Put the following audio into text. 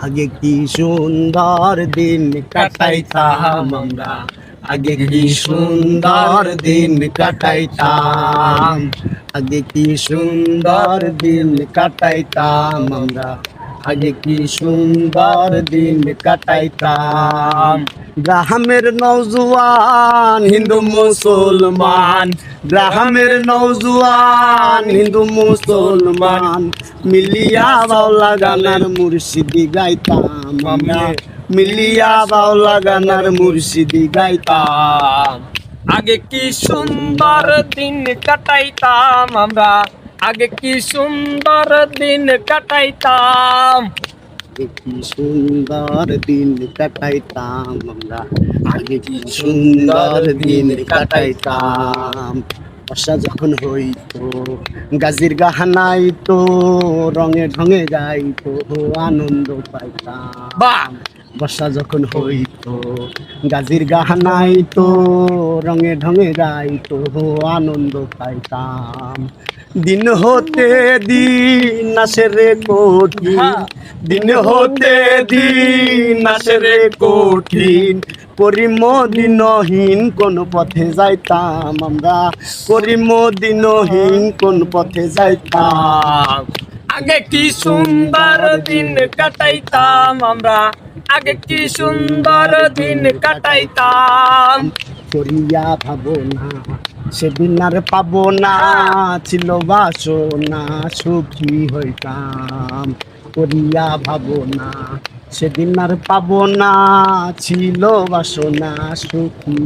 আগে কি সুন্দর দিন কাটাইতাম আমরা, আগে কি সুন্দর দিন কাটাইতাম, আগে কি সুন্দর দিন কাটাইতাম আমরা, আগে কি সুন্দর দিন কাটাইতাম। গ্রামের নওজোয়ান হিন্দু মুসলমান, গ্রামের নওজোয়ান হিন্দু মুসলমান মিলিয়া বাউলা গানার মুর্শিদি গাইতাম আমরা, মিলিয়া বাউলা গানার মুর্শিদি গাইতাম। আগে কি সুন্দর দিন কাটাইতাম আমরা, আগে কি সুন্দর দিন কাটাইতাম। কি সুন্দর দিন কাটাইতাম আমরা, আগে কি সুন্দর দিন কাটাইতাম। বর্ষা যখন হইতো গাজির গাহানাইতো, রঙে ঢঙে গাইতো আনন্দ পাইতাম। বাহ! বর্ষা যখন হইতো গাজির গাহানাইতো, রঙে ঢঙে গাইতো আনন্দ পাইতাম। দিন হতে দিন আসে রে কঠিন, দিন হতে দিন আসে রে কঠিন, পরিমদিনহীন কোন পথে যাইতাম আমরা, পরিমদিনহীন কোন পথে যাইতাম। আগে কি সুন্দর দিন কাটাইতাম আমরা, আগে কি সুন্দর দিন কাটাইতাম। করিয়া ভাবনা সেদিন আর পাবো না, ছিল বাসনা সুখী হইতাম। করিয়া ভাবনা সেদিন আর পাবো না, ছিল বাসনা সুখী